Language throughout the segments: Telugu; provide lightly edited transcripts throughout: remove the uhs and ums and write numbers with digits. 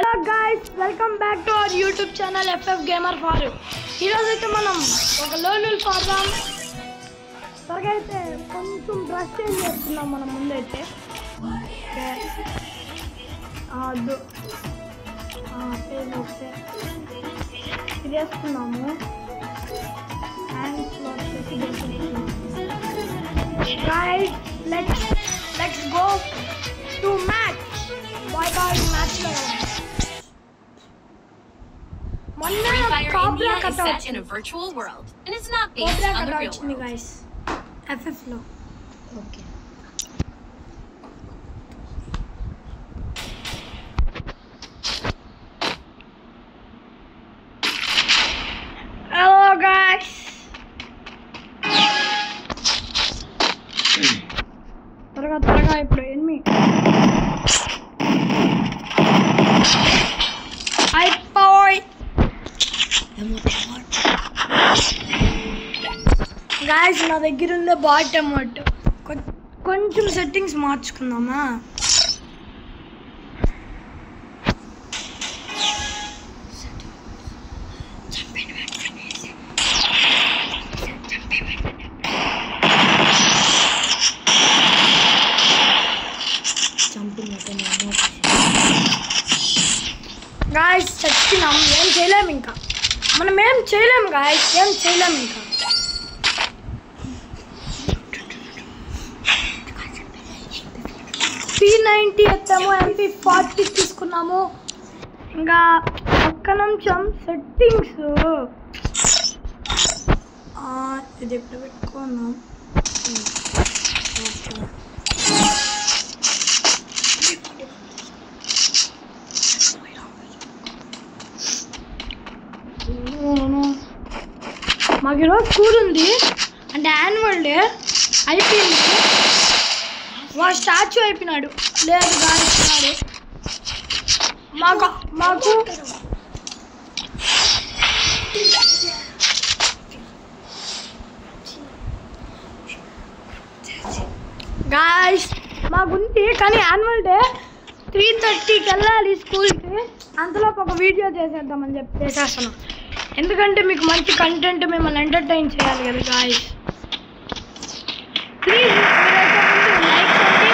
Hello guys, welcome back to our YouTube channel FF Gamer Faru. ఈరోజు అయితే మనం ఒక లోన్ ఫార్మ్ త్వరగా అయితే కొంచెం డ్రెస్ చేంజ్ చేస్తున్నాం మనం ముందైతే ఇది వేసుకున్నాము guys, let's go to match. Bye match lo Free Fire India is set in a virtual world, and it's not based on the real world. Guys, FF lo. Okay. Hello guys. త్వరగా ఇప్పుడు ఎనిమి గాయస్ నా దగ్గర ఉండే బాట్ అమౌంట్ కొంచెం సెట్టింగ్స్ మార్చుకుందామా గాయస్ చచ్చినాం ఏం చేయలేము ఇంకా మనం ఏం చేయలేము గాయస్ ఏం చేయలేము ఇంకా P90 ఎత్తాము MP40 తీసుకున్నాము ఇంకా ఒక్క నిమిషం సెట్టింగ్స్ ఇది ఎప్పుడు పెట్టుకున్నాం మాకు ఈరోజు స్కూల్ ఉంది అంటే యాన్యువల్ డే అయిపోయింది వాడు స్టాచ్యూ అయిపోయినాడు లేదు గాలిస్తున్నాడు మాకు గాయ్స్ మాకుంది కానీ యాన్యువల్ డే 3:30కి వెళ్ళాలి స్కూల్కి అంతలోపు ఒక వీడియో చేసేద్దామని చెప్పి చేసేస్తున్నాం ఎందుకంటే మీకు మంచి కంటెంట్ మిమ్మల్ని ఎంటర్టైన్ చేయాలి కదా గాయ్స్ ప్లీజ్ లైక్ చేయండి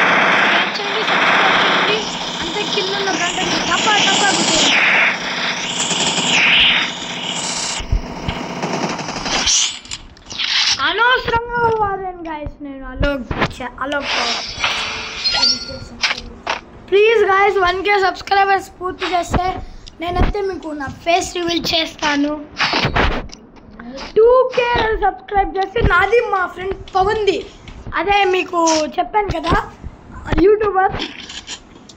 సబ్స్క్రైబ్ చేయండి అంతే కింద ఉన్న కంటెంట్ టపా అనవసరంగా వాడాను గాయస్ నేను Alok please guys 1K subscribers పూర్తి చేస్తే నేనైతే మీకు నా ఫేస్ రివీల్ చేస్తాను 2K సబ్స్క్రైబ్ చేస్తే నాది మా ఫ్రెండ్ పవన్ది అదే మీకు చెప్పాను కదా యూట్యూబర్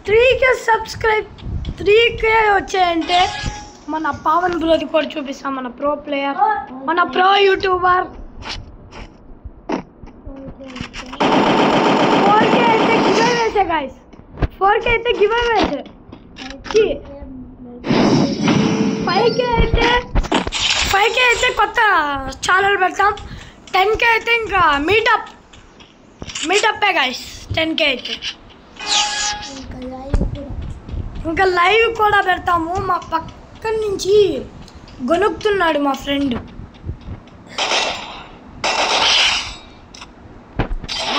3K సబ్స్క్రైబ్ 3K వచ్చాయంటే మన పవన్ బ్రోది కూడా చూపిస్తాం మన ప్రో ప్లేయర్ మన ప్రో యూట్యూబర్ 4K అయితే గివ్ అవేసే గాయస్ 4K అయితే గివ్ అవేసే 5K అయితే కొత్త ఛానల్ పెడతాం 10K అయితే ఇంకా మీటప్పే గాయస్ 10K అయితే ఇంకా లైవ్ కూడా పెడతాము మా పక్కన నుంచి గొనుక్కుతున్నాడు మా ఫ్రెండ్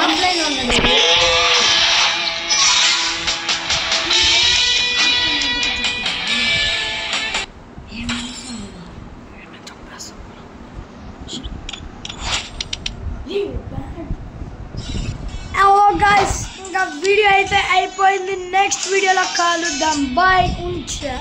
ఆన్లైన్ ఉన్నాడు గాయస్ ఇంకా వీడియో అయితే అయిపోయింది నెక్స్ట్ వీడియోలో కలుద్దాం బాయ్ ఉంచా